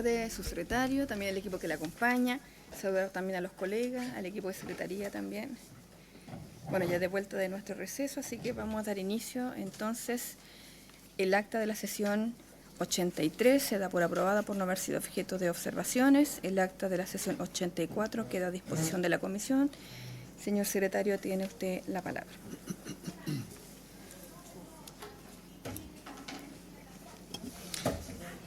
tarde, subsecretario, también el equipo que le acompaña, saludar también a los colegas, al equipo de secretaría también. Bueno, ya de vuelta de nuestro receso, así que vamos a dar inicio. Entonces, el acta de la sesión 83 se da por aprobada por no haber sido objeto de observaciones. El acta de la sesión 84 queda a disposición de la comisión. Señor secretario, tiene usted la palabra.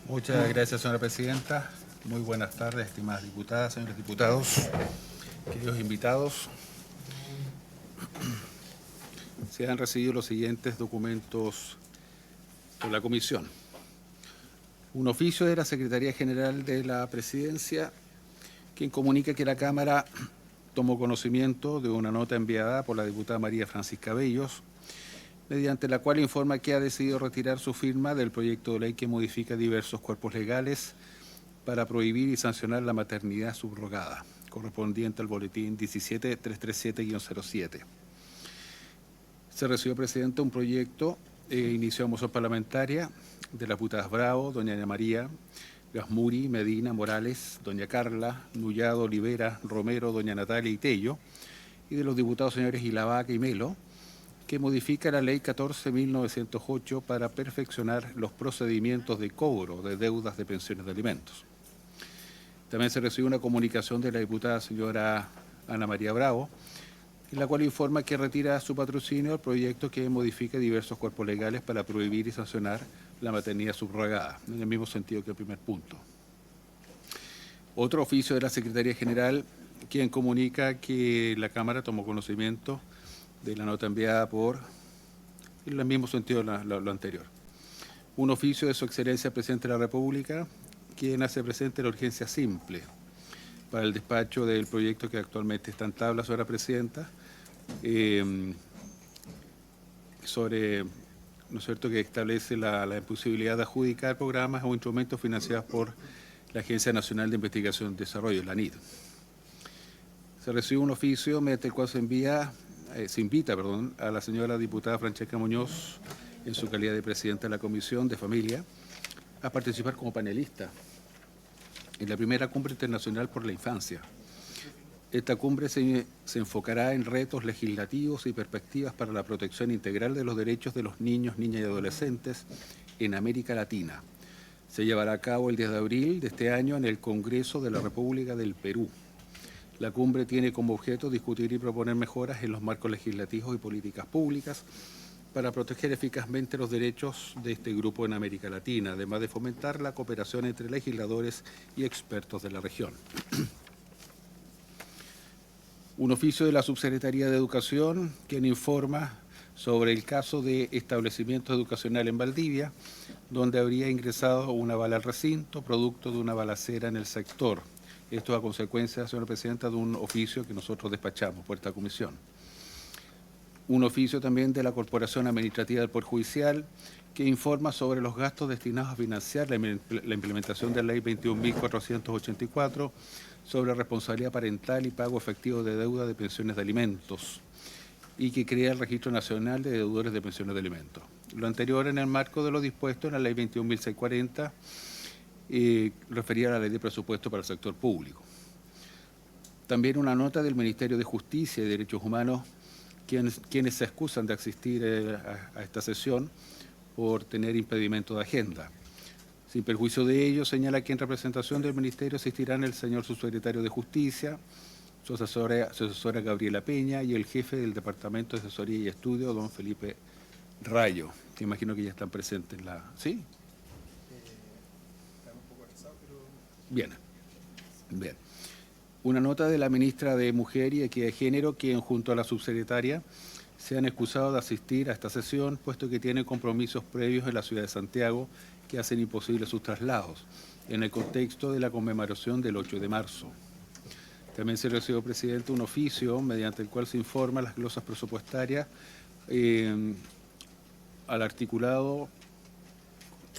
Muchas gracias, señora presidenta. Muy buenas tardes, estimadas diputadas, señores diputados, queridos invitados. Se han recibido los siguientes documentos por la comisión. Un oficio de la Secretaría General de la Presidencia, quien comunica que la Cámara tomó conocimiento de una nota enviada por la diputada María Francisca Bellos, mediante la cual informa que ha decidido retirar su firma del proyecto de ley que modifica diversos cuerpos legales para prohibir y sancionar la maternidad subrogada, correspondiente al boletín 17337-07. Se recibió, presidente, un proyecto, inició moción parlamentaria de las diputadas Bravo, doña Ana María, Gasmuri, Medina, Morales, doña Carla, Nullado, Olivera, Romero, doña Natalia y Tello, y de los diputados señores Ilavaca y Melo, que modifica la Ley 14.908 para perfeccionar los procedimientos de cobro de deudas de pensiones de alimentos. También se recibió una comunicación de la diputada señora Ana María Bravo, en la cual informa que retira su patrocinio el proyecto que modifica diversos cuerpos legales para prohibir y sancionar la maternidad subrogada, en el mismo sentido que el primer punto. Otro oficio de la Secretaría General, quien comunica que la Cámara tomó conocimiento de la nota enviada en el mismo sentido lo anterior. Un oficio de su excelencia presidente de la República, quien hace presente la urgencia simple para el despacho del proyecto que actualmente está en tabla, señora presidenta, sobre, ¿no es cierto?, que establece la imposibilidad de adjudicar programas o instrumentos financiados por la Agencia Nacional de Investigación y Desarrollo, la ANID. Se recibe un oficio mediante el cual se invita a la señora diputada Francesca Muñoz, en su calidad de presidenta de la Comisión de Familia, a participar como panelista en la primera Cumbre Internacional por la Infancia. Esta cumbre se enfocará en retos legislativos y perspectivas para la protección integral de los derechos de los niños, niñas y adolescentes en América Latina. Se llevará a cabo el 10 de abril de este año en el Congreso de la República del Perú. La cumbre tiene como objeto discutir y proponer mejoras en los marcos legislativos y políticas públicas para proteger eficazmente los derechos de este grupo en América Latina, además de fomentar la cooperación entre legisladores y expertos de la región. Un oficio de la Subsecretaría de Educación, quien informa sobre el caso de establecimiento educacional en Valdivia, donde habría ingresado una bala al recinto, producto de una balacera en el sector. Esto a consecuencia, señora presidenta, de un oficio que nosotros despachamos por esta comisión. Un oficio también de la Corporación Administrativa del Poder Judicial, que informa sobre los gastos destinados a financiar la implementación de la Ley 21.484 sobre responsabilidad parental y pago efectivo de deuda de pensiones de alimentos, y que crea el Registro Nacional de Deudores de Pensiones de Alimentos. Lo anterior en el marco de lo dispuesto en la Ley 21.640, referida a la Ley de Presupuesto para el Sector Público. También una nota del Ministerio de Justicia y Derechos Humanos, quienes se excusan de asistir a esta sesión por tener impedimento de agenda. Sin perjuicio de ello, señala que en representación del Ministerio asistirán el señor subsecretario de Justicia, su asesora Gabriela Peña y el jefe del Departamento de Asesoría y Estudio, don Felipe Rayo, que imagino que ya están presentes en la... ¿Sí? Están un poco atrasados, pero... Bien. Una nota de la ministra de Mujer y Equidad de Género, quien junto a la subsecretaria se han excusado de asistir a esta sesión, puesto que tienen compromisos previos en la ciudad de Santiago que hacen imposible sus traslados, en el contexto de la conmemoración del 8 de marzo. También se recibió, presidente, un oficio mediante el cual se informa las glosas presupuestarias al artículo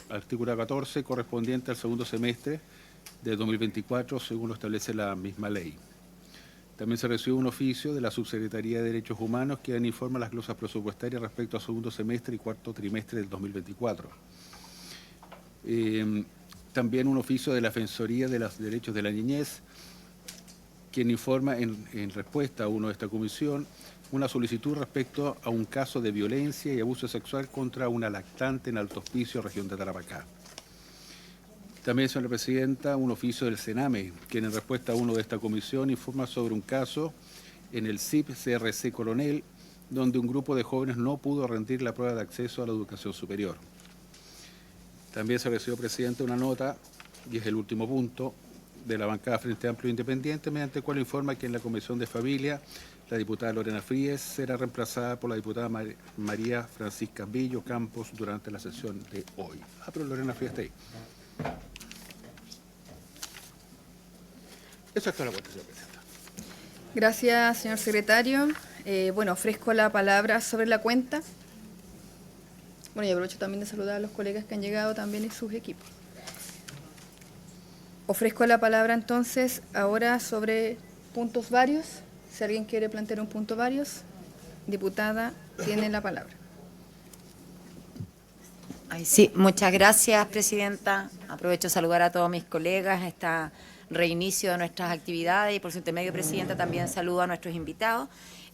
14, correspondiente al segundo semestre de 2024, según lo establece la misma ley. También se recibió un oficio de la Subsecretaría de Derechos Humanos que informa las glosas presupuestarias respecto al segundo semestre y cuarto trimestre del 2024. También un oficio de la Defensoría de los Derechos de la Niñez, quien informa en respuesta a uno de esta comisión una solicitud respecto a un caso de violencia y abuso sexual contra una lactante en Alto Hospicio, región de Tarapacá. También, señora presidenta, un oficio del CENAME, quien en respuesta a uno de esta comisión informa sobre un caso en el CIP CRC Coronel, donde un grupo de jóvenes no pudo rendir la prueba de acceso a la educación superior. También se recibió, presidente, una nota, y es el último punto, de la bancada Frente Amplio Independiente, mediante el cual informa que en la Comisión de Familia la diputada Lorena Fríes será reemplazada por la diputada María Francisca Bello Campos durante la sesión de hoy. Pero Lorena Fríes está ahí. Eso es toda la cuenta, señora presidenta. Gracias, señor secretario. Bueno, ofrezco la palabra sobre la cuenta. Bueno, y aprovecho también de saludar a los colegas que han llegado también y sus equipos. Ofrezco la palabra entonces ahora sobre puntos varios. Si alguien quiere plantear un punto varios, diputada, tiene la palabra. Sí, muchas gracias, presidenta. Aprovecho de saludar a todos mis colegas a este reinicio de nuestras actividades y por su intermedio, presidenta, también saludo a nuestros invitados.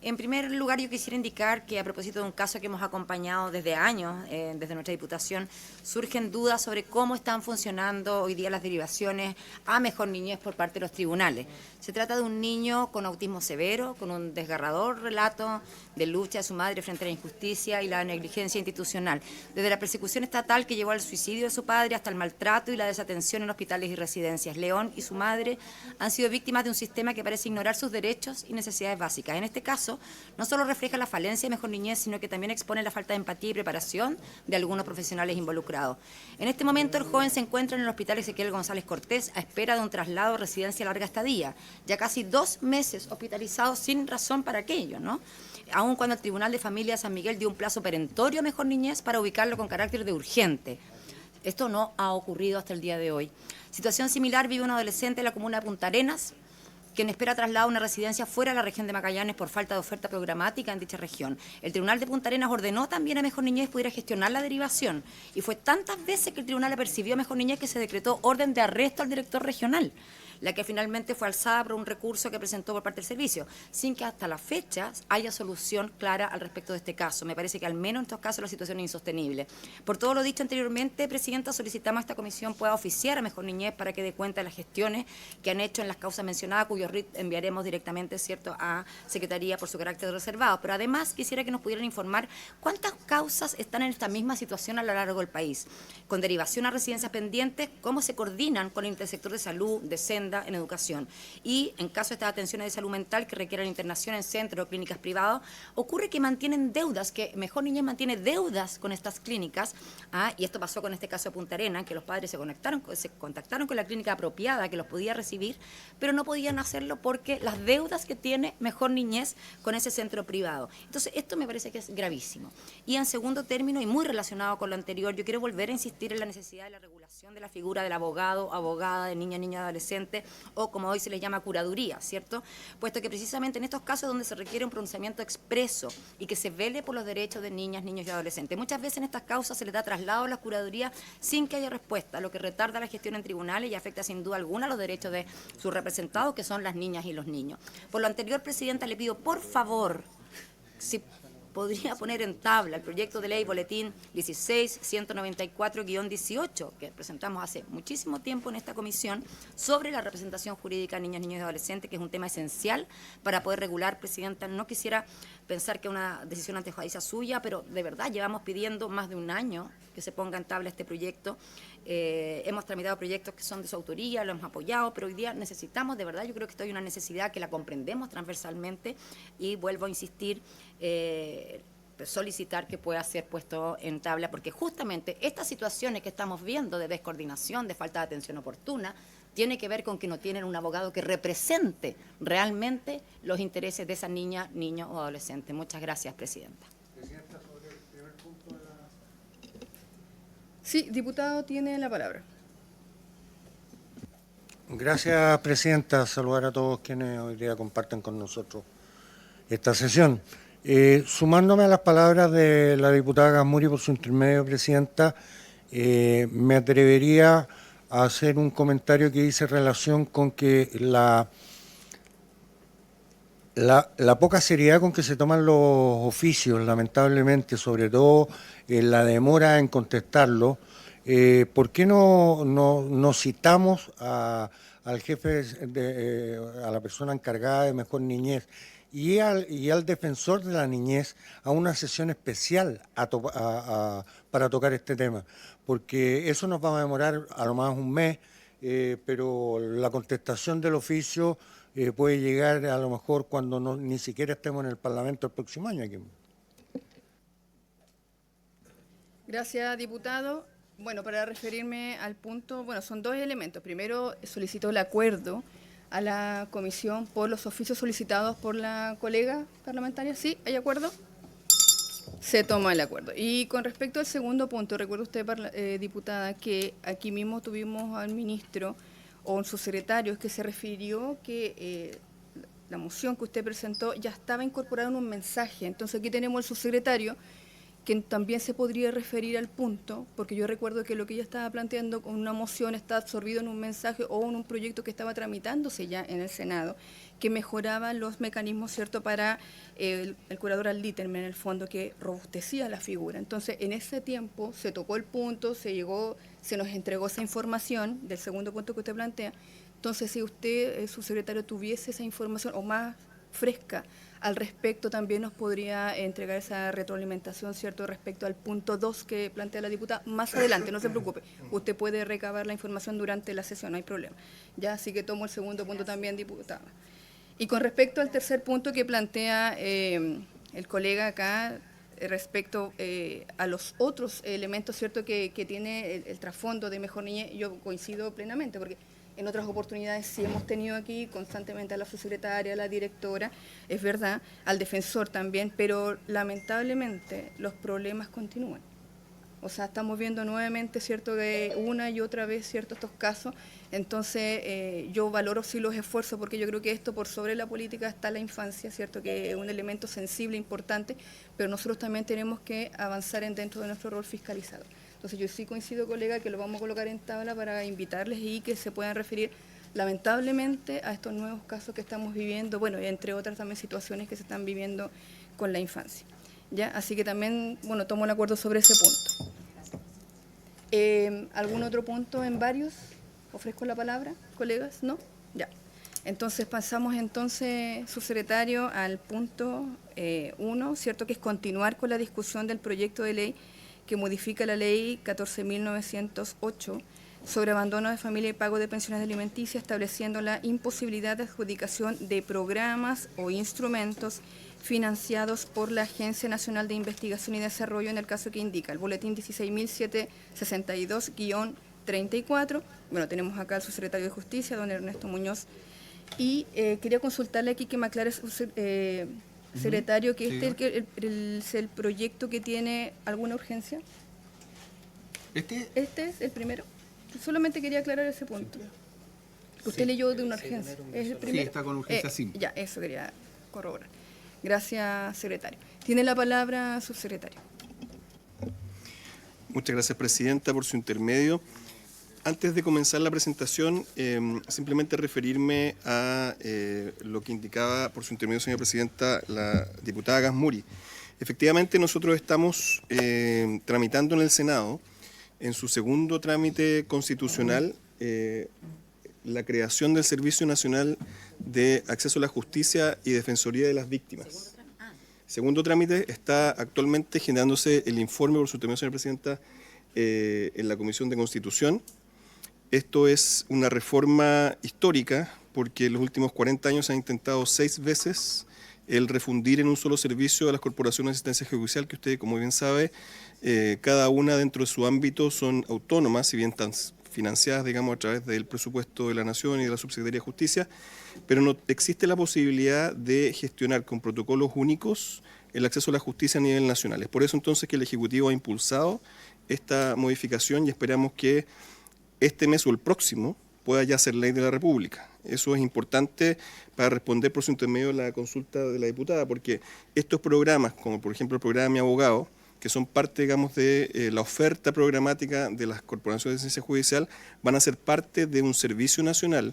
En primer lugar, yo quisiera indicar que a propósito de un caso que hemos acompañado desde años, desde nuestra Diputación, surgen dudas sobre cómo están funcionando hoy día las derivaciones a mejor niñez por parte de los tribunales. Se trata de un niño con autismo severo, con un desgarrador relato de lucha de su madre frente a la injusticia y la negligencia institucional, desde la persecución estatal que llevó al suicidio de su padre hasta el maltrato y la desatención en hospitales y residencias. León y su madre han sido víctimas de un sistema que parece ignorar sus derechos y necesidades básicas. En este caso, no solo refleja la falencia de mejor niñez, sino que también expone la falta de empatía y preparación de algunos profesionales involucrados. En este momento, el joven se encuentra en el hospital Ezequiel González Cortés a espera de un traslado a residencia larga estadía, ya casi 2 meses hospitalizado sin razón para aquello, ¿no? Aun cuando el Tribunal de Familia de San Miguel dio un plazo perentorio a mejor niñez para ubicarlo con carácter de urgente. Esto no ha ocurrido hasta el día de hoy. Situación similar vive un adolescente en la comuna de Punta Arenas, quien espera trasladar una residencia fuera de la región de Magallanes por falta de oferta programática en dicha región. El Tribunal de Punta Arenas ordenó también a Mejor Niñez pudiera gestionar la derivación y fue tantas veces que el tribunal apercibió a Mejor Niñez que se decretó orden de arresto al director regional, la que finalmente fue alzada por un recurso que presentó por parte del servicio, sin que hasta la fecha haya solución clara al respecto de este caso. Me parece que al menos en estos casos la situación es insostenible. Por todo lo dicho anteriormente, presidenta, solicitamos a esta comisión pueda oficiar a Mejor Niñez para que dé cuenta de las gestiones que han hecho en las causas mencionadas, cuyos RIT enviaremos directamente, ¿cierto?, a Secretaría por su carácter reservado. Pero además quisiera que nos pudieran informar cuántas causas están en esta misma situación a lo largo del país, con derivación a residencias pendientes, cómo se coordinan con el intersector de salud, de senda, en educación. Y en caso de estas atenciones de salud mental que requieran internación en centros o clínicas privadas, ocurre que mantienen deudas, que Mejor Niñez mantiene deudas con estas clínicas, y esto pasó con este caso de Punta Arenas, que los padres se contactaron con la clínica apropiada que los podía recibir, pero no podían hacerlo porque las deudas que tiene Mejor Niñez con ese centro privado. Entonces, esto me parece que es gravísimo. Y en segundo término, y muy relacionado con lo anterior, yo quiero volver a insistir en la necesidad de la regulación de la figura del abogado, abogada, de niña, adolescente, o como hoy se les llama curaduría, ¿cierto? Puesto que precisamente en estos casos donde se requiere un pronunciamiento expreso y que se vele por los derechos de niñas, niños y adolescentes, muchas veces en estas causas se les da traslado a la curaduría sin que haya respuesta, lo que retarda la gestión en tribunales y afecta sin duda alguna los derechos de sus representados, que son las niñas y los niños. Por lo anterior, presidenta, le pido por favor, si podría poner en tabla el proyecto de ley boletín 16-194-18 que presentamos hace muchísimo tiempo en esta comisión sobre la representación jurídica de niñas, niños y adolescentes, que es un tema esencial para poder regular, presidenta. No quisiera pensar que una decisión antojadiza suya, pero de verdad llevamos pidiendo más de un año que se ponga en tabla este proyecto. Hemos tramitado proyectos que son de su autoría, lo hemos apoyado, pero hoy día necesitamos, de verdad, yo creo que esto hay una necesidad que la comprendemos transversalmente y vuelvo a insistir, solicitar que pueda ser puesto en tabla, porque justamente estas situaciones que estamos viendo de descoordinación, de falta de atención oportuna, tiene que ver con que no tienen un abogado que represente realmente los intereses de esa niña, niño o adolescente. Muchas gracias, presidenta. Presidenta, sobre el primer punto de la... Sí, diputado, tiene la palabra. Gracias, presidenta. Saludar a todos quienes hoy día comparten con nosotros esta sesión. Sumándome a las palabras de la diputada Gamuri por su intermedio, presidenta, me atrevería a hacer un comentario que dice relación con que la poca seriedad con que se toman los oficios, lamentablemente, sobre todo la demora en contestarlo. ¿Por qué no citamos al jefe, a la persona encargada de Mejor Niñez y al defensor de la niñez a una sesión especial para tocar este tema? Porque eso nos va a demorar a lo más un mes, pero la contestación del oficio puede llegar a lo mejor cuando ni siquiera estemos en el Parlamento el próximo año aquí. Gracias, diputado. Bueno, para referirme al punto, bueno, son dos elementos. Primero, solicito el acuerdo a la comisión por los oficios solicitados por la colega parlamentaria. ¿Sí? ¿Hay acuerdo? Se toma el acuerdo. Y con respecto al segundo punto, recuerda usted, diputada, que aquí mismo tuvimos al ministro o un subsecretario que se refirió que la moción que usted presentó ya estaba incorporada en un mensaje. Entonces aquí tenemos al subsecretario que también se podría referir al punto, porque yo recuerdo que lo que ella estaba planteando con una moción está absorbido en un mensaje o en un proyecto que estaba tramitándose ya en el Senado, que mejoraba los mecanismos, ¿cierto?, para el curador ad litem, en el fondo, que robustecía la figura. Entonces, en ese tiempo se tocó el punto, se nos entregó esa información del segundo punto que usted plantea. Entonces, si usted, subsecretario, tuviese esa información o más fresca al respecto, también nos podría entregar esa retroalimentación, ¿cierto?, respecto al punto 2 que plantea la diputada. Más adelante, no se preocupe, usted puede recabar la información durante la sesión, no hay problema. Ya, así que tomo el segundo punto también, diputada. Y con respecto al tercer punto que plantea el colega acá, respecto a los otros elementos, ¿cierto?, que tiene el trasfondo de Mejor Niñez, yo coincido plenamente, porque en otras oportunidades sí hemos tenido aquí constantemente a la subsecretaria, a la directora, es verdad, al defensor también, pero lamentablemente los problemas continúan. O sea, estamos viendo nuevamente, ¿cierto?, que una y otra vez, ¿cierto?, estos casos. Entonces, yo valoro sí los esfuerzos, porque yo creo que esto por sobre la política está la infancia, ¿cierto?, que es un elemento sensible, importante, pero nosotros también tenemos que avanzar dentro de nuestro rol fiscalizador. Entonces, yo sí coincido, colega, que lo vamos a colocar en tabla para invitarles y que se puedan referir, lamentablemente, a estos nuevos casos que estamos viviendo, bueno, y entre otras también situaciones que se están viviendo con la infancia. ¿Ya? Así que también, bueno, tomo el acuerdo sobre ese punto. ¿Algún otro punto en varios? ¿Ofrezco la palabra, colegas? ¿No? Ya. Entonces pasamos entonces, subsecretario, al punto 1, ¿cierto?, que es continuar con la discusión del proyecto de ley que modifica la ley 14.908 sobre abandono de familia y pago de pensiones alimenticias, estableciendo la imposibilidad de adjudicación de programas o instrumentos financiados por la Agencia Nacional de Investigación y Desarrollo en el caso que indica el boletín 16.762-34. Bueno, tenemos acá al subsecretario de Justicia, don Ernesto Muñoz, y quería consultarle aquí que me aclare, secretario, que Sí. es el proyecto que tiene alguna urgencia. ¿Este es el primero? Solamente quería aclarar ese punto. Usted leyó de una urgencia. ¿Es el primero? Sí, está con urgencia, sí. Ya, eso quería corroborar. Gracias, secretario. Tiene la palabra, subsecretario. Muchas gracias, presidenta, por su intermedio. Antes de comenzar la presentación, simplemente referirme a lo que indicaba por su intermedio, señora presidenta, la diputada Gasmuri. Efectivamente, nosotros estamos tramitando en el Senado, en su segundo trámite constitucional, la creación del Servicio Nacional de Acceso a la Justicia y Defensoría de las Víctimas. Segundo trámite, está actualmente generándose el informe, por su intermedio, señora presidenta, en la Comisión de Constitución. Esto es una reforma histórica porque en los últimos 40 años se ha intentado 6 veces el refundir en un solo servicio a las corporaciones de asistencia judicial, que usted, como bien sabe, cada una dentro de su ámbito son autónomas, si bien están financiadas, digamos, a través del presupuesto de la Nación y de la Subsecretaría de Justicia, pero no existe la posibilidad de gestionar con protocolos únicos el acceso a la justicia a nivel nacional. Es por eso entonces que el Ejecutivo ha impulsado esta modificación y esperamos que este mes o el próximo pueda ya ser ley de la República. Eso es importante para responder por su intermedio a la consulta de la diputada, porque estos programas, como por ejemplo el programa Mi Abogado, que son parte, digamos, de la oferta programática de las corporaciones de ciencia judicial, van a ser parte de un servicio nacional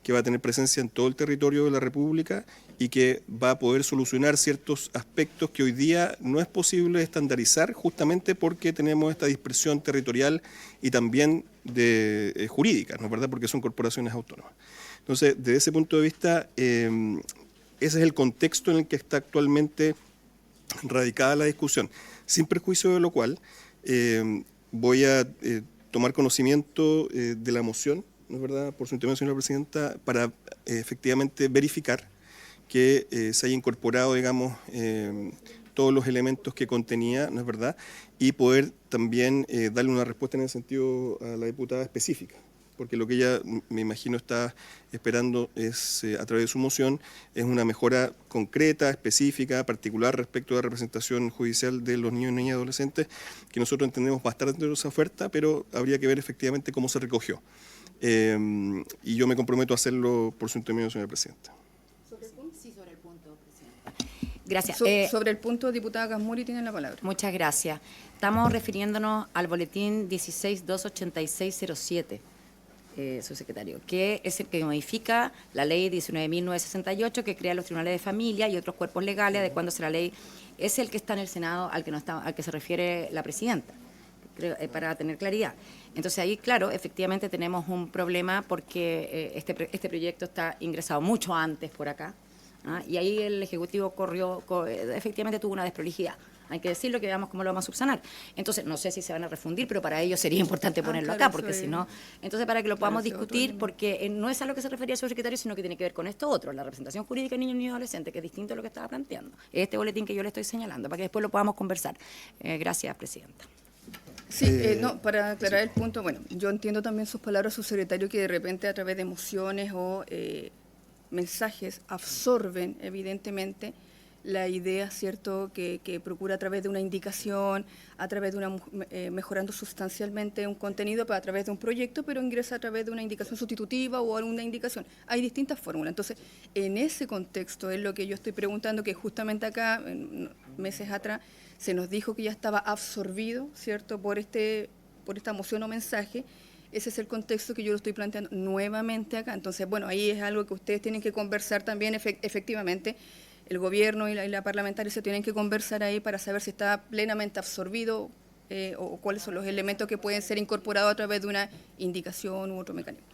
que va a tener presencia en todo el territorio de la República y que va a poder solucionar ciertos aspectos que hoy día no es posible estandarizar, justamente porque tenemos esta dispersión territorial y también de jurídica, ¿no es verdad?, porque son corporaciones autónomas. Entonces, desde ese punto de vista, ese es el contexto en el que está actualmente radicada la discusión, sin perjuicio de lo cual voy a tomar conocimiento de la moción, ¿no es verdad?, por su intervención, señora presidenta, para efectivamente verificar que se haya incorporado, digamos, todos los elementos que contenía, ¿no es verdad?, y poder también darle una respuesta en ese sentido a la diputada específica, porque lo que ella, me imagino, está esperando es, a través de su moción, es una mejora concreta, específica, particular respecto a la representación judicial de los niños, niñas y adolescentes, que nosotros entendemos va a estar dentro de esa oferta, pero habría que ver efectivamente cómo se recogió. Y yo me comprometo a hacerlo por su intermedio, señora presidenta. Sí, sobre el punto, presidenta. Gracias. Sobre el punto, diputada Gasmuri tiene la palabra. Muchas gracias. Estamos refiriéndonos al boletín 16.28607, subsecretario, que es el que modifica la ley 19.968, que crea los tribunales de familia y otros cuerpos legales adecuándose a la ley. Es el que está en el Senado al que se refiere la presidenta, creo, para tener claridad. Entonces ahí, claro, efectivamente tenemos un problema porque este proyecto está ingresado mucho antes por acá, ¿ah? Y ahí el Ejecutivo efectivamente tuvo una desprolijidad. Hay que decirlo, que veamos cómo lo vamos a subsanar. Entonces, no sé si se van a refundir, pero para ello sería importante ponerlo claro, acá, porque si no... Entonces, para que lo podamos claro, discutir, porque no es a lo que se refería el subsecretario, sino que tiene que ver con esto otro, la representación jurídica de niños, niños y adolescentes, que es distinto a lo que estaba planteando. Este boletín que yo le estoy señalando, para que después lo podamos conversar. Gracias, presidenta. Sí, no, para aclarar el punto, bueno, yo entiendo también sus palabras, subsecretario, que de repente a través de emociones o mensajes absorben evidentemente la idea, ¿cierto?, que procura a través de una indicación, a través de una mejorando sustancialmente un contenido a través de un proyecto, pero ingresa a través de una indicación sustitutiva o alguna indicación. Hay distintas fórmulas. Entonces, en ese contexto es lo que yo estoy preguntando, que justamente acá, meses atrás, se nos dijo que ya estaba absorbido, ¿cierto?, por esta moción o mensaje. Ese es el contexto que yo lo estoy planteando nuevamente acá. Entonces, bueno, ahí es algo que ustedes tienen que conversar también, efectivamente. El gobierno y la parlamentaria se tienen que conversar ahí para saber si está plenamente absorbido o cuáles son los elementos que pueden ser incorporados a través de una indicación u otro mecanismo.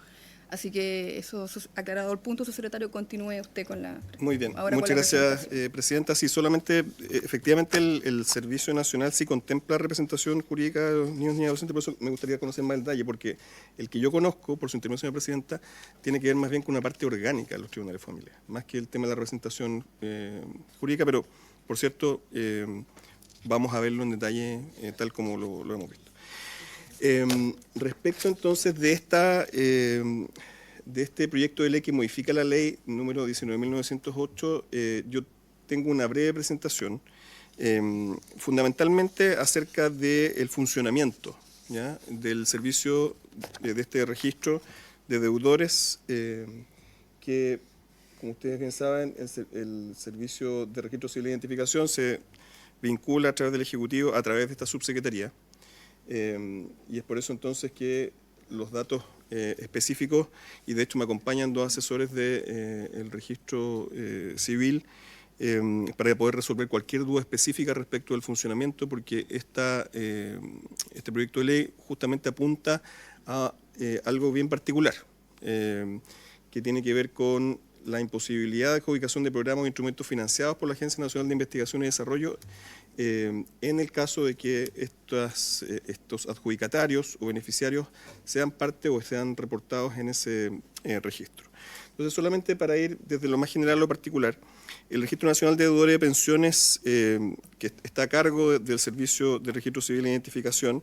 Así que eso aclarado el punto, subsecretario, continúe usted con la... Muy bien, ahora muchas gracias, presidenta. Sí, solamente, efectivamente, el Servicio Nacional sí contempla representación jurídica de los niños y adolescentes, por eso me gustaría conocer más el detalle, porque el que yo conozco, por su intervención, señora presidenta, tiene que ver más bien con una parte orgánica de los tribunales de familia, más que el tema de la representación jurídica, pero, por cierto, vamos a verlo en detalle tal como lo hemos visto. Respecto entonces de este proyecto de ley que modifica la ley número 19.908, yo tengo una breve presentación, fundamentalmente acerca del funcionamiento, ¿ya?, del servicio de este registro de deudores, que, como ustedes bien saben, el Servicio de Registro Civil de Identificación se vincula a través del Ejecutivo, a través de esta subsecretaría. Y es por eso entonces que los datos específicos, y de hecho me acompañan dos asesores del registro civil, para poder resolver cualquier duda específica respecto del funcionamiento, porque este proyecto de ley justamente apunta a algo bien particular, que tiene que ver con la imposibilidad de adjudicación de programas o instrumentos financiados por la Agencia Nacional de Investigación y Desarrollo en el caso de que estos adjudicatarios o beneficiarios sean parte o sean reportados en ese registro. Entonces, solamente para ir desde lo más general a lo particular, el Registro Nacional de Deudores de Pensiones, que está a cargo del Servicio de Registro Civil e Identificación,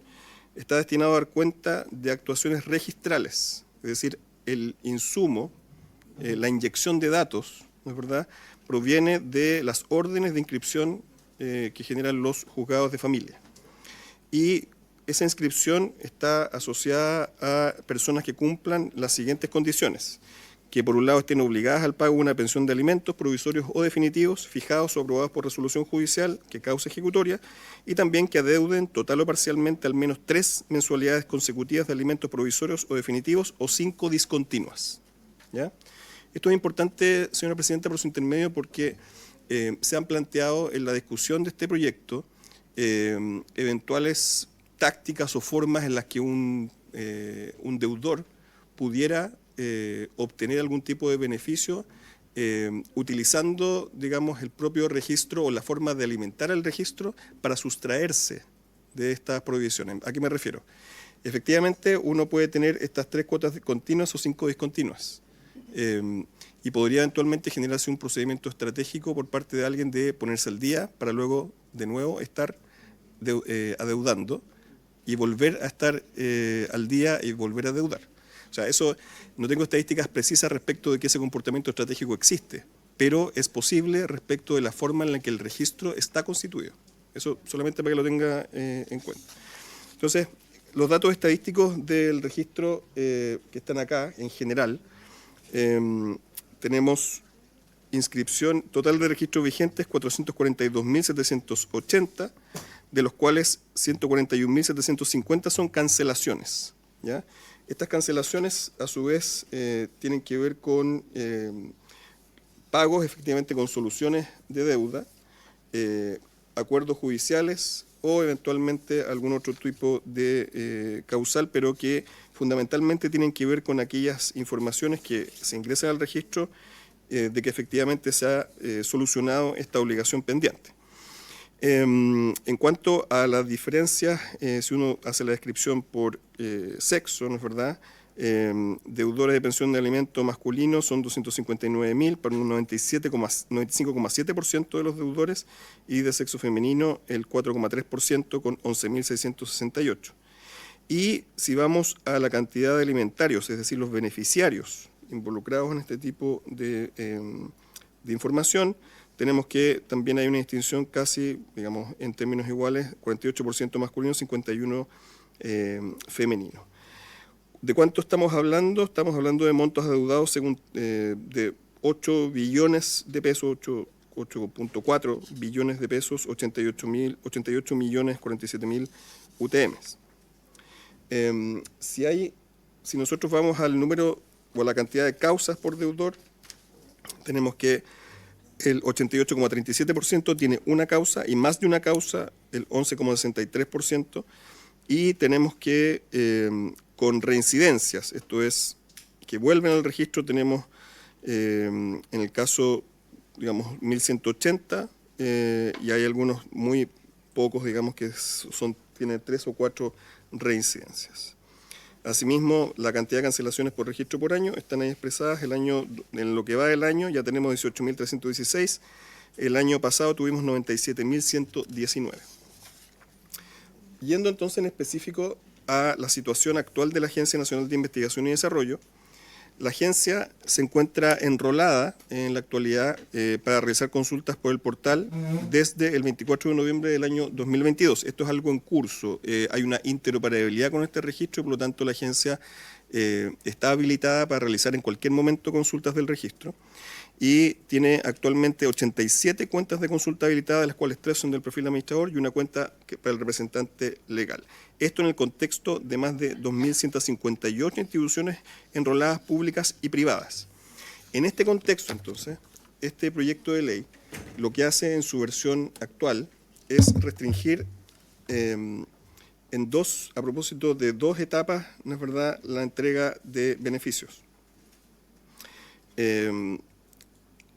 está destinado a dar cuenta de actuaciones registrales, es decir, el insumo, la inyección de datos, ¿no es verdad?, proviene de las órdenes de inscripción que generan los juzgados de familia. Y esa inscripción está asociada a personas que cumplan las siguientes condiciones: que por un lado estén obligadas al pago de una pensión de alimentos provisorios o definitivos, fijados o aprobados por resolución judicial que cause ejecutoria, y también que adeuden total o parcialmente al menos 3 mensualidades consecutivas de alimentos provisorios o definitivos o 5 discontinuas. ¿Ya? Esto es importante, señora Presidenta, por su intermedio, porque se han planteado en la discusión de este proyecto eventuales tácticas o formas en las que un deudor pudiera obtener algún tipo de beneficio utilizando, digamos, el propio registro o la forma de alimentar el registro para sustraerse de estas prohibiciones. ¿A qué me refiero? Efectivamente, uno puede tener estas 3 cuotas continuas o 5 discontinuas y podría eventualmente generarse un procedimiento estratégico por parte de alguien de ponerse al día para luego, de nuevo, estar adeudando y volver a estar al día y volver a adeudar. O sea, eso no tengo estadísticas precisas respecto de que ese comportamiento estratégico existe, pero es posible respecto de la forma en la que el registro está constituido. Eso solamente para que lo tenga en cuenta. Entonces, los datos estadísticos del registro que están acá, en general, tenemos inscripción total de registros vigentes 442.780, de los cuales 141.750 son cancelaciones, ¿ya? Estas cancelaciones, a su vez, tienen que ver con pagos, efectivamente, con soluciones de deuda, acuerdos judiciales o eventualmente algún otro tipo de causal, pero que fundamentalmente tienen que ver con aquellas informaciones que se ingresan al registro de que efectivamente se ha solucionado esta obligación pendiente. En cuanto a las diferencias, si uno hace la descripción por sexo, ¿no es verdad? Deudores de pensión de alimentos masculinos son 259.000, para un 95,7% de los deudores, y de sexo femenino el 4,3% con 11.668. Y si vamos a la cantidad de alimentarios, es decir, los beneficiarios involucrados en este tipo de información, tenemos que también hay una distinción casi, digamos, en términos iguales, 48% masculino, 51% femenino. ¿De cuánto estamos hablando? Estamos hablando de montos adeudados según de 8 billones de pesos, 8.4 billones de pesos, 88.047.000 UTMs. Si nosotros vamos al número o a la cantidad de causas por deudor, tenemos que el 88,37% tiene una causa y más de una causa, el 11,63%, y tenemos que con reincidencias, esto es, que vuelven al registro, tenemos en el caso, digamos, 1.180, y hay algunos muy pocos, digamos, que tienen 3 o 4 reincidencias. Asimismo, la cantidad de cancelaciones por registro por año están ahí expresadas. En lo que va del año ya tenemos 18.316, el año pasado tuvimos 97.119. Yendo entonces en específico a la situación actual de la Agencia Nacional de Investigación y Desarrollo, la agencia se encuentra enrolada en la actualidad para realizar consultas por el portal desde el 24 de noviembre del año 2022. Esto es algo en curso. Hay una interoperabilidad con este registro y por lo tanto la agencia está habilitada para realizar en cualquier momento consultas del registro y tiene actualmente 87 cuentas de consulta habilitadas, de las cuales 3 son del perfil administrador y una cuenta para el representante legal. Esto en el contexto de más de 2.158 instituciones enroladas públicas y privadas. En este contexto, entonces, este proyecto de ley lo que hace en su versión actual es restringir a propósito de 2 etapas, ¿no es verdad?, la entrega de beneficios.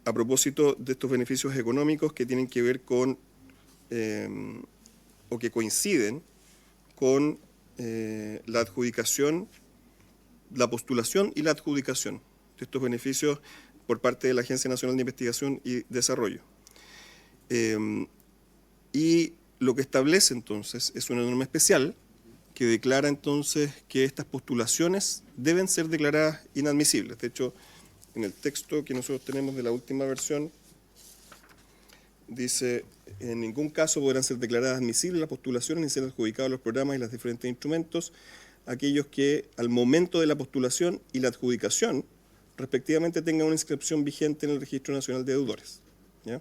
A propósito de estos beneficios económicos que tienen que ver con, o que coinciden con la adjudicación, la postulación y la adjudicación de estos beneficios por parte de la Agencia Nacional de Investigación y Desarrollo. Y lo que establece entonces es una norma especial que declara entonces que estas postulaciones deben ser declaradas inadmisibles. De hecho, en el texto que nosotros tenemos de la última versión, dice: en ningún caso podrán ser declaradas admisibles las postulaciones ni ser adjudicados los programas y los diferentes instrumentos, aquellos que al momento de la postulación y la adjudicación respectivamente tengan una inscripción vigente en el Registro Nacional de Deudores. ¿Ya?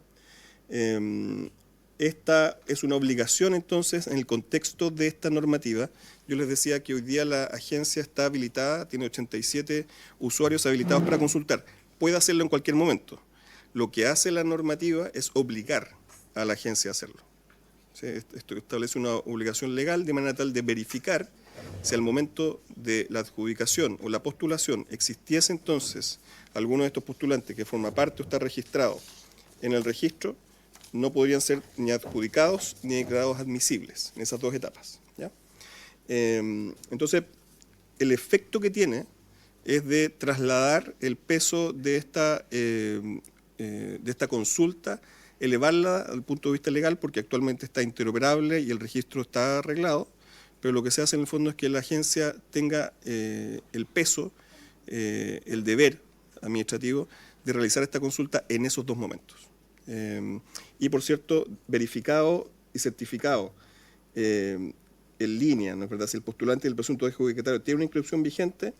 Esta es una obligación, entonces, en el contexto de esta normativa. Yo les decía que hoy día la agencia está habilitada, tiene 87 usuarios habilitados para consultar. Puede hacerlo en cualquier momento. Lo que hace la normativa es obligar a la agencia a hacerlo. ¿Sí? Esto establece una obligación legal de manera tal de verificar si al momento de la adjudicación o la postulación existiese entonces alguno de estos postulantes que forma parte o está registrado en el registro, no podrían ser ni adjudicados ni declarados admisibles en esas dos etapas. ¿Ya? Entonces, el efecto que tiene es de trasladar el peso de esta consulta, elevarla al punto de vista legal, porque actualmente está interoperable y el registro está arreglado, pero lo que se hace en el fondo es que la agencia tenga el peso, el deber administrativo de realizar esta consulta en esos dos momentos. Y por cierto, verificado y certificado en línea, ¿no es verdad? Si el postulante y el presunto adjudicatario tiene una inscripción vigente,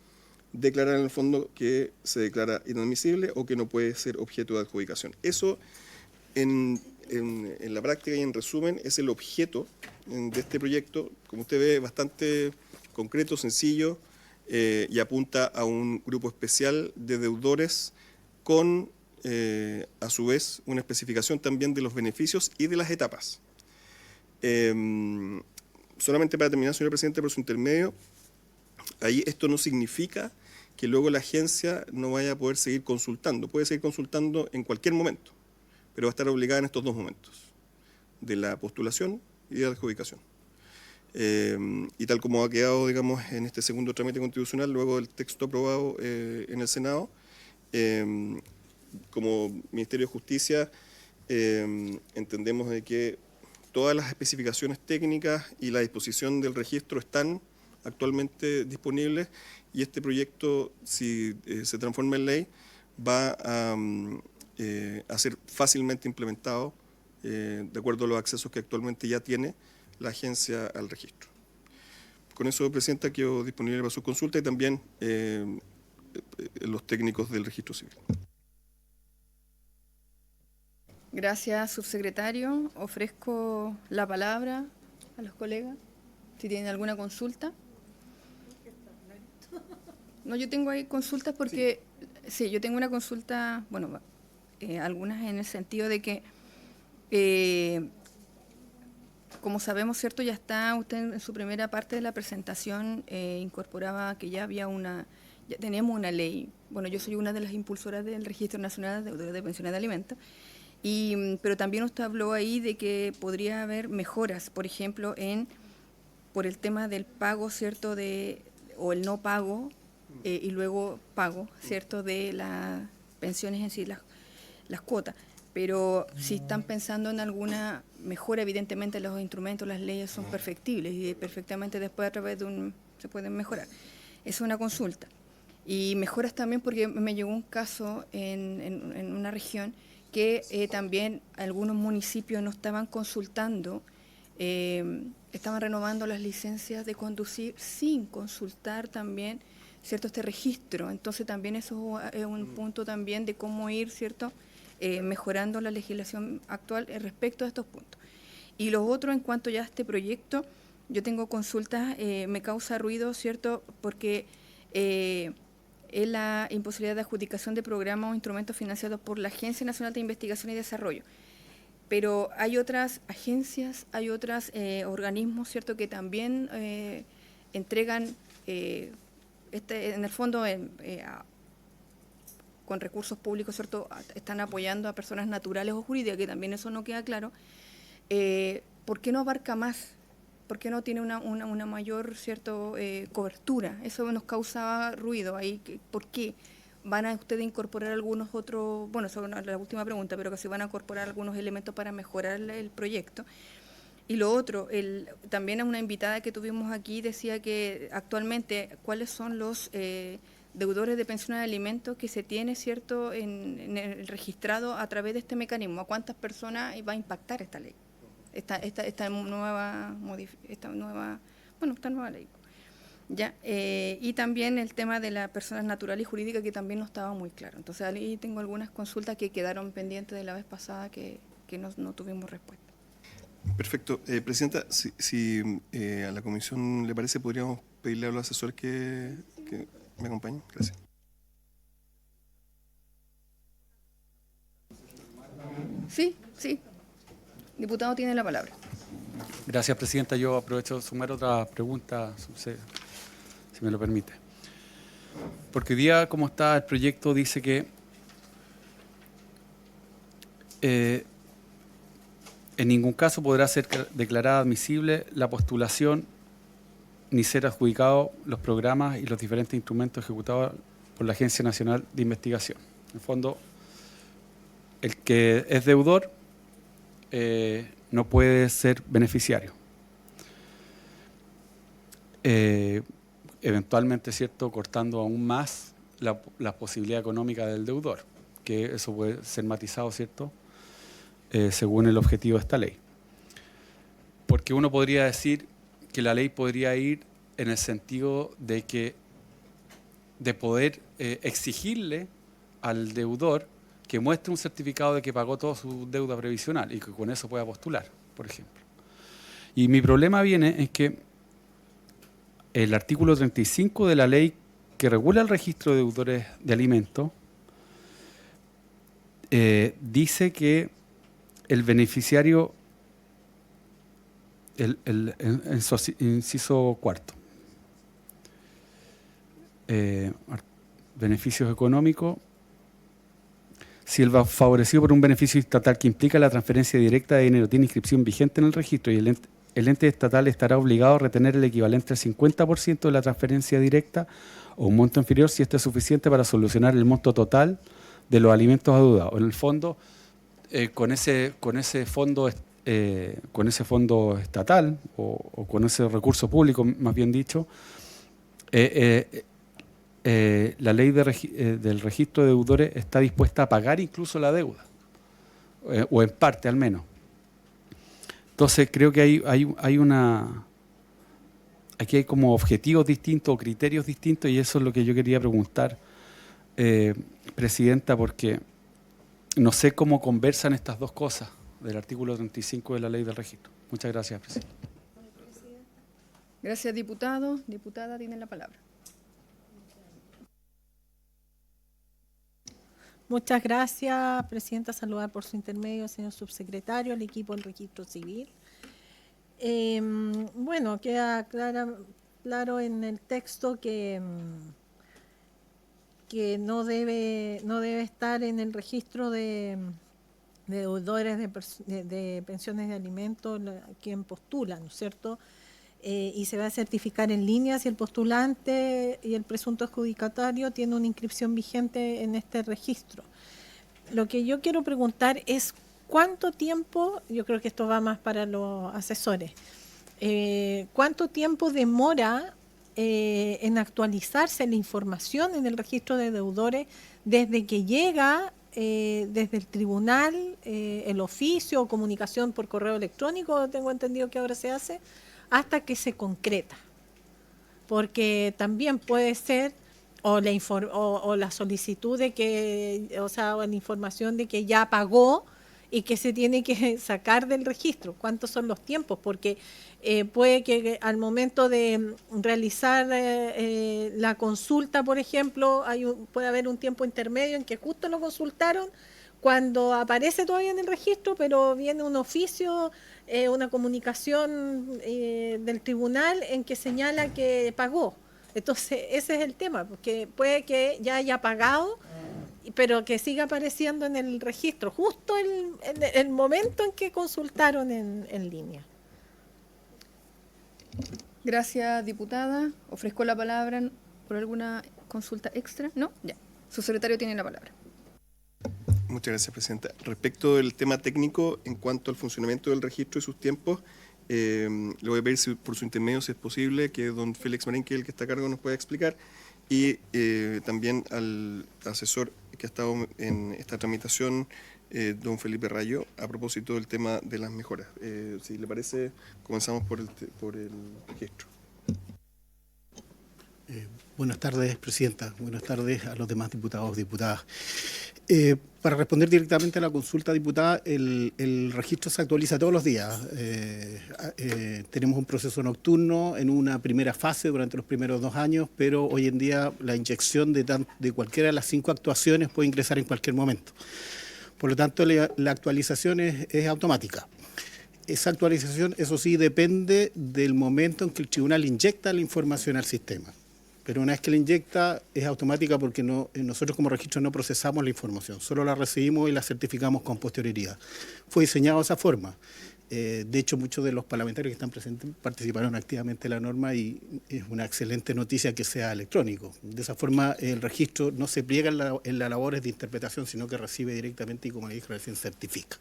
declarar en el fondo que se declara inadmisible o que no puede ser objeto de adjudicación. Eso en la práctica y en resumen es el objeto de este proyecto, como usted ve, bastante concreto, sencillo y apunta a un grupo especial de deudores con, a su vez, una especificación también de los beneficios y de las etapas. Solamente para terminar, señor presidente, por su intermedio, ahí esto no significa que luego la agencia no vaya a poder seguir consultando. Puede seguir consultando en cualquier momento, pero va a estar obligada en estos dos momentos, de la postulación y de la adjudicación. Y tal como ha quedado, digamos, en este segundo trámite constitucional, luego del texto aprobado en el Senado, como Ministerio de Justicia entendemos de que todas las especificaciones técnicas y la disposición del registro están actualmente disponibles y este proyecto, si se transforma en ley, va a ser fácilmente implementado de acuerdo a los accesos que actualmente ya tiene la agencia al registro. Con eso, Presidenta, quedo disponible para su consulta y también los técnicos del registro civil. Gracias, subsecretario. Ofrezco la palabra a los colegas, si tienen alguna consulta. No, yo tengo ahí consultas porque, sí, yo tengo una consulta, bueno, algunas en el sentido de que, como sabemos, ¿cierto? Ya está usted en su primera parte de la presentación, incorporaba que ya había ya tenemos una ley. Bueno, yo soy una de las impulsoras del Registro Nacional de Deudores de Pensiones de Alimentos, pero también usted habló ahí de que podría haber mejoras, por ejemplo, por el tema del pago, ¿cierto? O el no pago, y luego pago, ¿cierto? De las pensiones en sí, las cuotas. Pero si están pensando en alguna mejora, evidentemente los instrumentos, las leyes son perfectibles y perfectamente después a través de se pueden mejorar. Es una consulta. Y mejoras también porque me llegó un caso en una región que también algunos municipios no estaban consultando, estaban renovando las licencias de conducir sin consultar también, ¿cierto?, este registro. Entonces también eso es un punto también de cómo ir, ¿cierto?, mejorando la legislación actual respecto a estos puntos. Y lo otro, en cuanto ya a este proyecto, yo tengo consultas, me causa ruido, ¿cierto?, porque es la imposibilidad de adjudicación de programas o instrumentos financiados por la Agencia Nacional de Investigación y Desarrollo. Pero hay otras agencias, hay otros organismos, ¿cierto?, que también entregan, en el fondo, con recursos públicos, ¿cierto?, están apoyando a personas naturales o jurídicas, que también eso no queda claro. ¿Por qué no abarca más? ¿Por qué no tiene una mayor, ¿cierto?, cobertura? Eso nos causa ruido ahí. ¿Por qué? ¿Van a ustedes incorporar algunos otros, bueno, eso es la última pregunta, pero que se van a incorporar algunos elementos para mejorar el proyecto? Y lo otro, también a una invitada que tuvimos aquí decía que actualmente cuáles son los deudores de pensiones de alimentos que se tiene, ¿cierto?, en el registrado a través de este mecanismo. ¿A cuántas personas va a impactar esta ley? Esta nueva ley. ¿Ya? Y también el tema de las personas naturales y jurídicas, que también no estaba muy claro. Entonces ahí tengo algunas consultas que quedaron pendientes de la vez pasada que no tuvimos respuesta. Perfecto. Presidenta, si a la comisión le parece, podríamos pedirle a los asesores que me acompañen. Gracias. Sí, sí. Diputado tiene la palabra. Gracias, Presidenta. Yo aprovecho de sumar otra pregunta, si me lo permite. Porque hoy día, como está el proyecto, dice que en ningún caso podrá ser declarada admisible la postulación ni ser adjudicado los programas y los diferentes instrumentos ejecutados por la Agencia Nacional de Investigación. En el fondo, el que es deudor no puede ser beneficiario. Eventualmente, ¿cierto?, cortando aún más la posibilidad económica del deudor, que eso puede ser matizado, ¿cierto?, según el objetivo de esta ley. Porque uno podría decir que la ley podría ir en el sentido de poder exigirle al deudor que muestre un certificado de que pagó toda su deuda previsional y que con eso pueda postular, por ejemplo. Y mi problema viene en que el artículo 35 de la ley que regula el registro de deudores de alimentos dice que el beneficiario, en su inciso cuarto, beneficios económicos, si el favorecido por un beneficio estatal que implica la transferencia directa de dinero tiene inscripción vigente en el registro y el ente estatal estará obligado a retener el equivalente al 50% de la transferencia directa o un monto inferior si esto es suficiente para solucionar el monto total de los alimentos adeudados. En el fondo, con ese fondo estatal o con ese recurso público, más bien dicho, la ley del registro de deudores está dispuesta a pagar incluso la deuda, o en parte al menos. Entonces creo que aquí hay como objetivos distintos o criterios distintos, y eso es lo que yo quería preguntar, Presidenta, porque no sé cómo conversan estas dos cosas del artículo 35 de la ley del registro. Muchas gracias, Presidenta. Gracias, diputado. Diputada, tiene la palabra. Muchas gracias, Presidenta. Saludar por su intermedio al señor subsecretario, al equipo del Registro Civil. Bueno, queda claro en el texto que no debe estar en el registro de deudores de pensiones de alimentos quien postula, ¿no es cierto? Y se va a certificar en línea si el postulante y el presunto adjudicatario tienen una inscripción vigente en este registro. Lo que yo quiero preguntar es cuánto tiempo, yo creo que esto va más para los asesores, cuánto tiempo demora en actualizarse la información en el registro de deudores desde que llega desde el tribunal, el oficio o comunicación por correo electrónico, tengo entendido que ahora se hace, hasta que se concreta. Porque también puede ser o la solicitud de que, o la información de que ya pagó y que se tiene que sacar del registro. ¿Cuántos son los tiempos? Porque puede que al momento de realizar la consulta, por ejemplo, puede haber un tiempo intermedio en que justo lo consultaron cuando aparece todavía en el registro, pero viene un oficio, una comunicación del tribunal en que señala que pagó. Entonces, ese es el tema, porque puede que ya haya pagado, pero que siga apareciendo en el registro, justo el momento en que consultaron en línea. Gracias, diputada. Ofrezco la palabra por alguna consulta extra. ¿No? Ya. Su secretario tiene la palabra. Muchas gracias, Presidenta. Respecto del tema técnico, en cuanto al funcionamiento del registro y sus tiempos, le voy a pedir por su intermedio, si es posible, que don Félix Marín, que es el que está a cargo, nos pueda explicar, y también al asesor que ha estado en esta tramitación, don Felipe Rayo, a propósito del tema de las mejoras. Si le parece, comenzamos por el registro. Buenas tardes, Presidenta. Buenas tardes a los demás diputados y diputadas. Para responder directamente a la consulta, diputada, el registro se actualiza todos los días. Tenemos un proceso nocturno en una primera fase durante los primeros 2 años, pero hoy en día la inyección de cualquiera de las 5 actuaciones puede ingresar en cualquier momento. Por lo tanto, la actualización es automática. Esa actualización, eso sí, depende del momento en que el tribunal inyecta la información al sistema. Pero una vez que la inyecta es automática porque nosotros como registro no procesamos la información, solo la recibimos y la certificamos con posterioridad. Fue diseñado de esa forma. De hecho, muchos de los parlamentarios que están presentes participaron activamente en la norma y es una excelente noticia que sea electrónico. De esa forma, el registro no se pliega en las labores de interpretación, sino que recibe directamente y, como le dije recién, certifica.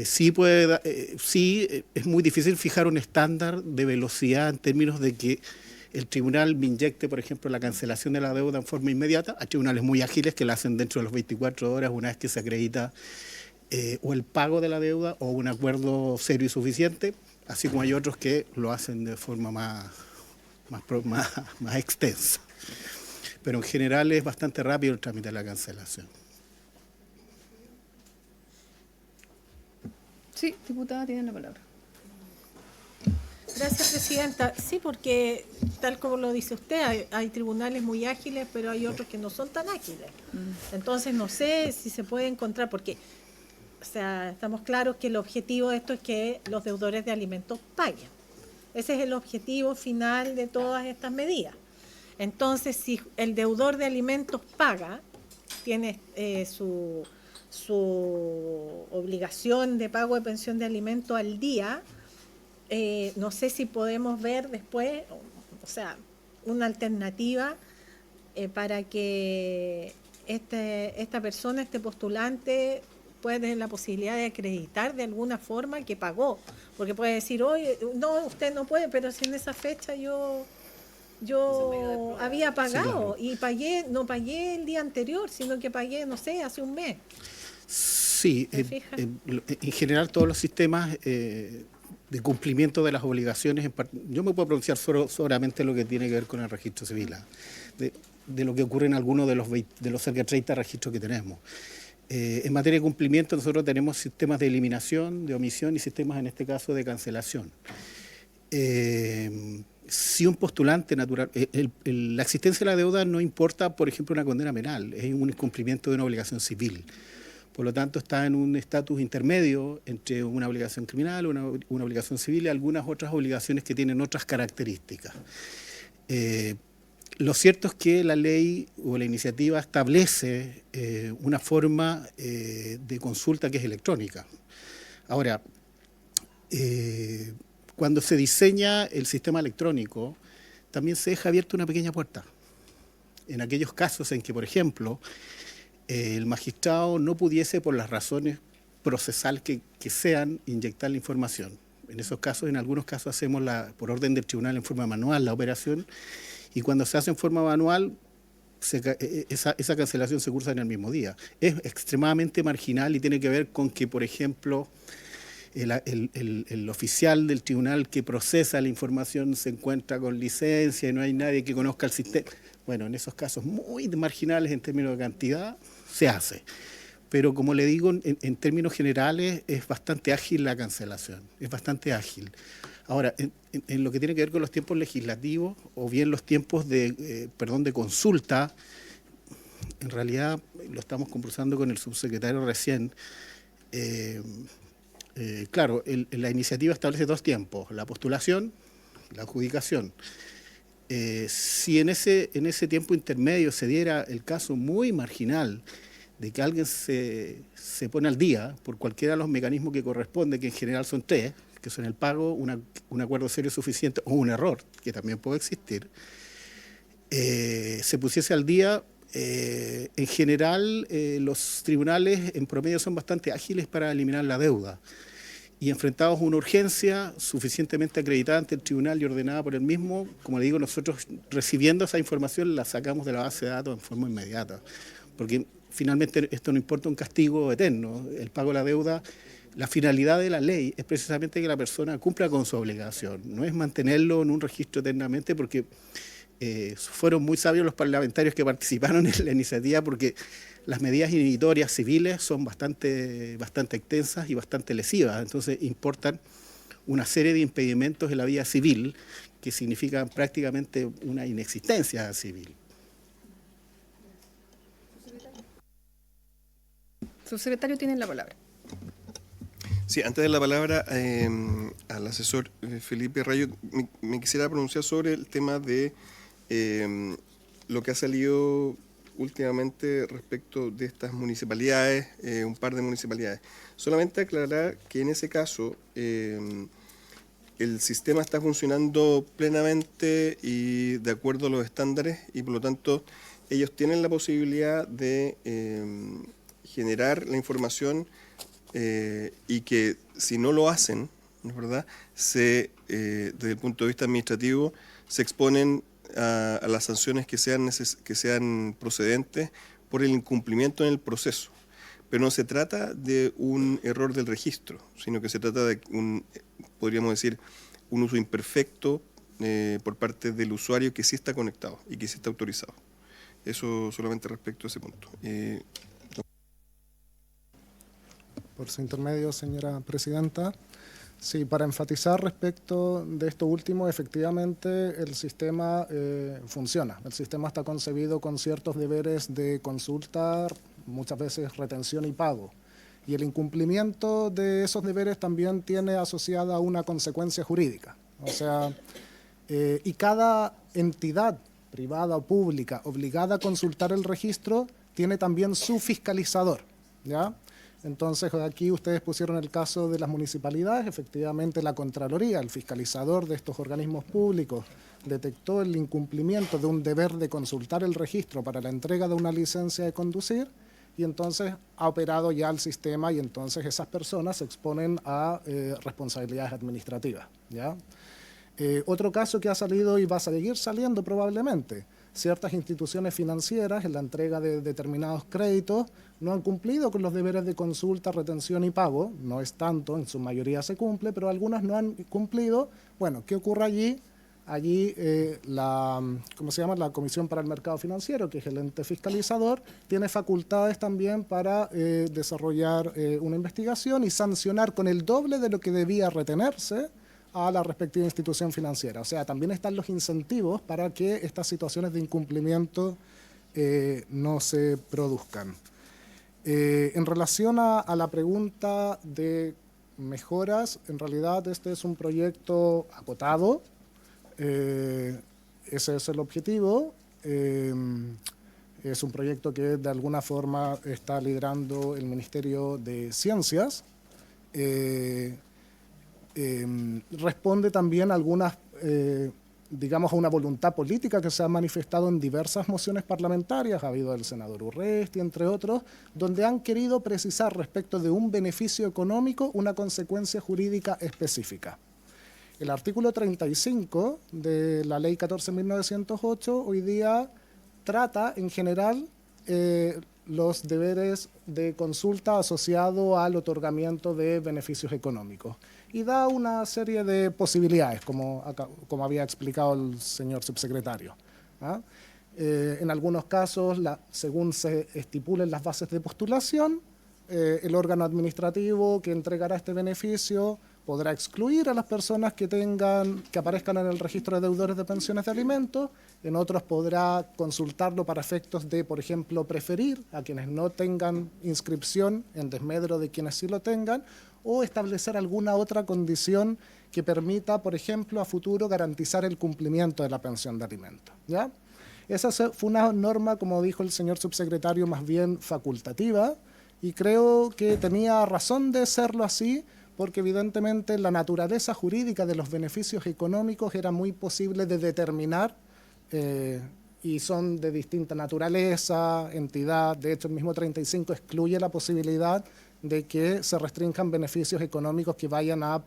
Sí es muy difícil fijar un estándar de velocidad en términos de que el tribunal me inyecte, por ejemplo, la cancelación de la deuda en forma inmediata. Hay tribunales muy ágiles que la hacen dentro de las 24 horas una vez que se acredita o el pago de la deuda o un acuerdo serio y suficiente, así como hay otros que lo hacen de forma más extensa. Pero en general es bastante rápido el trámite de la cancelación. Sí, diputada, tiene la palabra. Gracias, Presidenta. Sí, porque tal como lo dice usted, hay tribunales muy ágiles, pero hay otros que no son tan ágiles. Entonces, no sé si se puede encontrar, porque, o sea, estamos claros que el objetivo de esto es que los deudores de alimentos paguen. Ese es el objetivo final de todas estas medidas. Entonces, si el deudor de alimentos paga, tiene su obligación de pago de pensión de alimento al día, no sé si podemos ver después, o sea, una alternativa para que esta persona, este postulante, pueda tener la posibilidad de acreditar de alguna forma que pagó. Porque puede decir, oye, no, usted no puede, pero si en esa fecha yo había pagado y no pagué el día anterior, sino que pagué, no sé, hace un mes. Sí, en general todos los sistemas de cumplimiento de las obligaciones, yo me puedo pronunciar solamente lo que tiene que ver con el registro civil, de lo que ocurre en algunos de los cerca de 30 registros que tenemos. En materia de cumplimiento nosotros tenemos sistemas de eliminación, de omisión y sistemas en este caso de cancelación. Si un postulante natural, la existencia de la deuda no importa, por ejemplo, una condena penal, es un incumplimiento de una obligación civil. Por lo tanto, está en un estatus intermedio entre una obligación criminal, una obligación civil y algunas otras obligaciones que tienen otras características. Lo cierto es que la ley o la iniciativa establece una forma de consulta que es electrónica. Ahora, cuando se diseña el sistema electrónico, también se deja abierta una pequeña puerta. En aquellos casos en que, por ejemplo, el magistrado no pudiese, por las razones procesales que sean, inyectar la información. En esos casos, en algunos casos, hacemos por orden del tribunal en forma manual la operación, y cuando se hace en forma manual, esa cancelación se cursa en el mismo día. Es extremadamente marginal y tiene que ver con que, por ejemplo, el oficial del tribunal que procesa la información se encuentra con licencia y no hay nadie que conozca el sistema. Bueno, en esos casos muy marginales en términos de cantidad, se hace. Pero como le digo, en términos generales es bastante ágil la cancelación, es bastante ágil. Ahora, en lo que tiene que ver con los tiempos legislativos o bien los tiempos de consulta, en realidad lo estamos conversando con el subsecretario recién. Claro, la iniciativa establece 2 tiempos, la postulación, la adjudicación. Si en ese tiempo intermedio se diera el caso muy marginal de que alguien se pone al día por cualquiera de los mecanismos que corresponde, que en general son 3, que son el pago, un acuerdo serio suficiente o un error, que también puede existir, se pusiese al día, en general los tribunales en promedio son bastante ágiles para eliminar la deuda. Y enfrentados a una urgencia suficientemente acreditada ante el tribunal y ordenada por el mismo, como le digo, nosotros recibiendo esa información la sacamos de la base de datos en forma inmediata. Porque finalmente esto no importa un castigo eterno. El pago de la deuda, la finalidad de la ley es precisamente que la persona cumpla con su obligación. No es mantenerlo en un registro eternamente porque fueron muy sabios los parlamentarios que participaron en la iniciativa, porque las medidas inhibitorias civiles son bastante extensas y bastante lesivas. Entonces importan una serie de impedimentos en la vía civil que significan prácticamente una inexistencia civil. Subsecretario, tiene la palabra. Sí, antes de la palabra al asesor Felipe Rayo, me quisiera pronunciar sobre el tema de lo que ha salido últimamente respecto de estas municipalidades, un par de municipalidades. Solamente aclarar que en ese caso el sistema está funcionando plenamente y de acuerdo a los estándares, y por lo tanto ellos tienen la posibilidad de generar la información y que si no lo hacen, ¿no es verdad?, desde el punto de vista administrativo se exponen a las sanciones que sean procedentes por el incumplimiento en el proceso. Pero no se trata de un error del registro, sino que se trata de podríamos decir, un uso imperfecto por parte del usuario que sí está conectado y que sí está autorizado. Eso solamente respecto a ese punto. Por su intermedio, señora presidenta. Sí, para enfatizar respecto de esto último, efectivamente el sistema funciona. El sistema está concebido con ciertos deberes de consulta, muchas veces retención y pago. Y el incumplimiento de esos deberes también tiene asociada una consecuencia jurídica. O sea, y cada entidad privada o pública obligada a consultar el registro tiene también su fiscalizador, ¿ya? Entonces, aquí ustedes pusieron el caso de las municipalidades. Efectivamente, la Contraloría, el fiscalizador de estos organismos públicos, detectó el incumplimiento de un deber de consultar el registro para la entrega de una licencia de conducir, y entonces ha operado ya el sistema, y entonces esas personas se exponen a responsabilidades administrativas, ¿ya? Otro caso que ha salido y va a seguir saliendo probablemente: ciertas instituciones financieras en la entrega de determinados créditos no han cumplido con los deberes de consulta, retención y pago. No es tanto, en su mayoría se cumple, pero algunas no han cumplido. Bueno, ¿qué ocurre allí? Allí la Comisión para el Mercado Financiero, que es el ente fiscalizador, tiene facultades también para desarrollar una investigación y sancionar con el doble de lo que debía retenerse a la respectiva institución financiera. O sea, también están los incentivos para que estas situaciones de incumplimiento no se produzcan. En relación a la pregunta de mejoras, en realidad este es un proyecto acotado, ese es el objetivo. Es un proyecto que de alguna forma está liderando el Ministerio de Ciencias. Responde también a algunas, digamos, a una voluntad política que se ha manifestado en diversas mociones parlamentarias, ha habido del senador Urresti, entre otros, donde han querido precisar respecto de un beneficio económico una consecuencia jurídica específica. El artículo 35 de la Ley 14.908 hoy día trata en general los deberes de consulta asociados al otorgamiento de beneficios económicos, y da una serie de posibilidades, como había explicado el señor subsecretario, ¿ah? En algunos casos, según se estipulen las bases de postulación, el órgano administrativo que entregará este beneficio podrá excluir a las personas que aparezcan en el registro de deudores de pensiones de alimentos. En otros podrá consultarlo para efectos de, por ejemplo, preferir a quienes no tengan inscripción en desmedro de quienes sí lo tengan, o establecer alguna otra condición que permita, por ejemplo, a futuro garantizar el cumplimiento de la pensión de alimentos, ¿ya? Esa fue una norma, como dijo el señor subsecretario, más bien facultativa, y creo que tenía razón de serlo así, porque evidentemente la naturaleza jurídica de los beneficios económicos era muy posible de determinar, y son de distinta naturaleza, entidad. De hecho, el mismo 35 excluye la posibilidad de que se restrinjan beneficios económicos que vayan a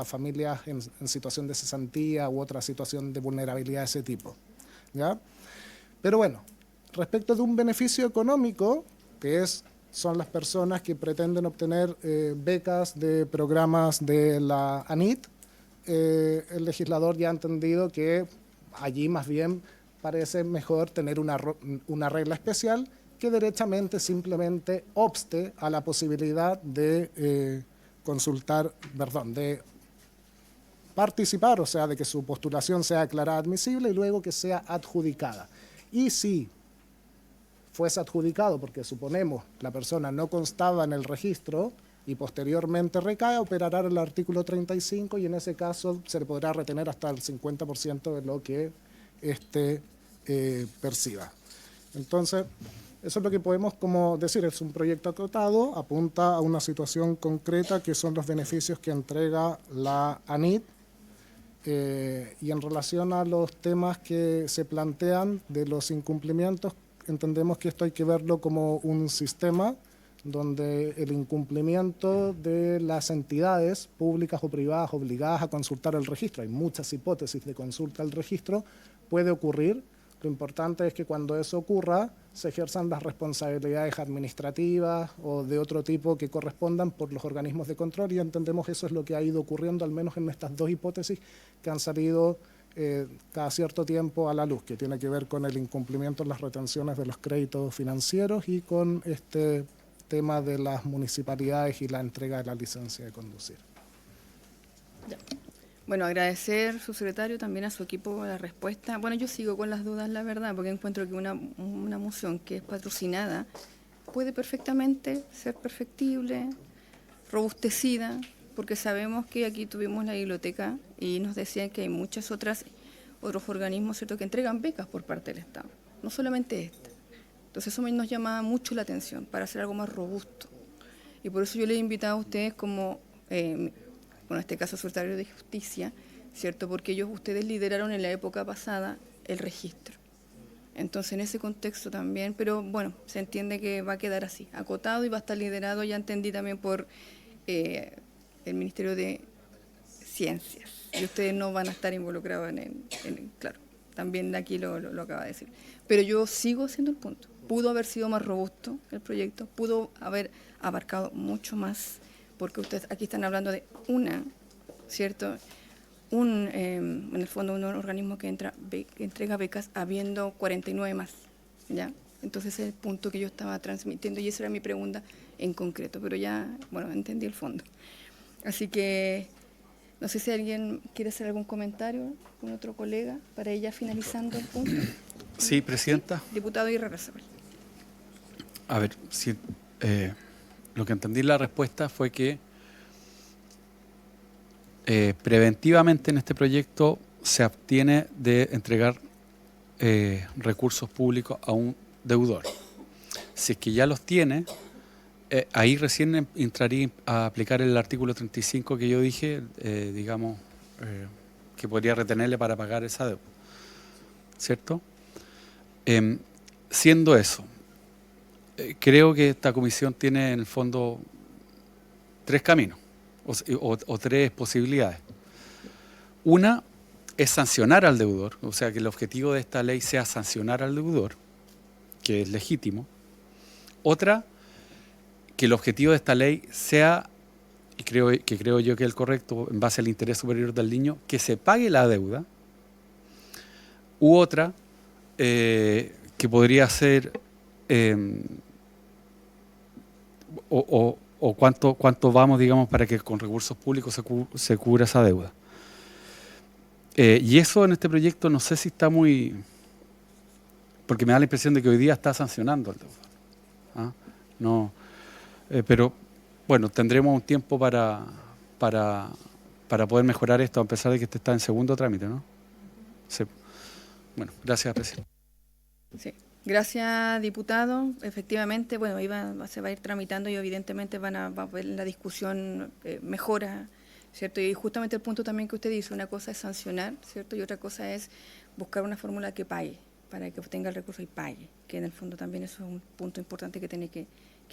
familias en situación de cesantía u otra situación de vulnerabilidad de ese tipo, ¿ya? Pero bueno, respecto de un beneficio económico, que son las personas que pretenden obtener becas de programas de la ANIT, el legislador ya ha entendido que allí más bien parece mejor tener una regla especial que derechamente simplemente obste a la posibilidad de de participar, o sea, de que su postulación sea declarada admisible y luego que sea adjudicada. Y si fuese adjudicado, porque suponemos la persona no constaba en el registro y posteriormente recae, operará el artículo 35 y en ese caso se le podrá retener hasta el 50% de lo que perciba. Entonces, eso es lo que podemos como decir, es un proyecto acotado, apunta a una situación concreta que son los beneficios que entrega la ANIT, y en relación a los temas que se plantean de los incumplimientos, entendemos que esto hay que verlo como un sistema donde el incumplimiento de las entidades públicas o privadas obligadas a consultar el registro, hay muchas hipótesis de consulta al registro, puede ocurrir. Lo importante es que cuando eso ocurra se ejerzan las responsabilidades administrativas o de otro tipo que correspondan por los organismos de control y entendemos eso es lo que ha ido ocurriendo al menos en estas dos hipótesis que han salido cada cierto tiempo a la luz, que tiene que ver con el incumplimiento en las retenciones de los créditos financieros y con este tema de las municipalidades y la entrega de la licencia de conducir. Bueno, agradecer, subsecretario, también a su equipo la respuesta. Bueno, yo sigo con las dudas, la verdad, porque encuentro que una moción que es patrocinada puede perfectamente ser perfectible, robustecida, porque sabemos que aquí tuvimos la biblioteca y nos decían que hay muchos otros organismos, ¿cierto?, que entregan becas por parte del Estado, no solamente esta. Entonces eso nos llama mucho la atención para hacer algo más robusto. Y por eso yo les he invitado a ustedes como... bueno, en este caso, secretario de Justicia, ¿cierto? Porque ustedes lideraron en la época pasada el registro. Entonces, en ese contexto también, pero bueno, se entiende que va a quedar así, acotado y va a estar liderado, ya entendí también por el Ministerio de Ciencias. Y ustedes no van a estar involucrados claro, también aquí lo acaba de decir. Pero yo sigo haciendo el punto. Pudo haber sido más robusto el proyecto, pudo haber abarcado mucho más, porque ustedes aquí están hablando de ¿cierto? En el fondo un organismo que entrega becas habiendo 49 más, ¿ya? Entonces ese es el punto que yo estaba transmitiendo y esa era mi pregunta en concreto, pero ya, bueno, entendí el fondo. Así que, no sé si alguien quiere hacer algún comentario con otro colega para ella finalizando el punto. Sí, presidenta. Sí, diputado Irarrázaval. A ver, si... lo que entendí en la respuesta fue que preventivamente en este proyecto se abstiene de entregar recursos públicos a un deudor. Si es que ya los tiene, ahí recién entraría a aplicar el artículo 35 que yo dije, que podría retenerle para pagar esa deuda, ¿cierto? Siendo eso, creo que esta comisión tiene en el fondo tres caminos o tres posibilidades. Una es sancionar al deudor, o sea que el objetivo de esta ley sea sancionar al deudor, que es legítimo. Otra, que el objetivo de esta ley sea, y creo yo que es el correcto, en base al interés superior del niño, que se pague la deuda. U otra, que podría ser... o cuánto vamos, digamos, para que con recursos públicos se cubra esa deuda. Y eso en este proyecto no sé si está muy... Porque me da la impresión de que hoy día está sancionando al deudor. ¿Ah? No, pero, bueno, tendremos un tiempo para poder mejorar esto, a pesar de que este está en segundo trámite, ¿no? Sí. Bueno, gracias, presidente. Sí. Gracias, diputado. Efectivamente, bueno, se va a ir tramitando y evidentemente va a haber la discusión mejora, ¿cierto? Y justamente el punto también que usted dice, una cosa es sancionar, ¿cierto? Y otra cosa es buscar una fórmula que pague, para que obtenga el recurso y pague, que en el fondo también eso es un punto importante que tiene que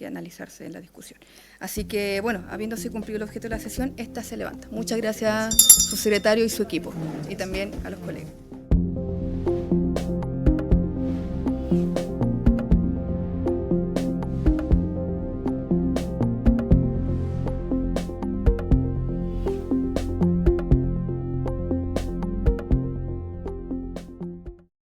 analizarse en la discusión. Así que, bueno, habiéndose cumplido el objeto de la sesión, esta se levanta. Muchas gracias, subsecretario y su equipo, y también a los colegas.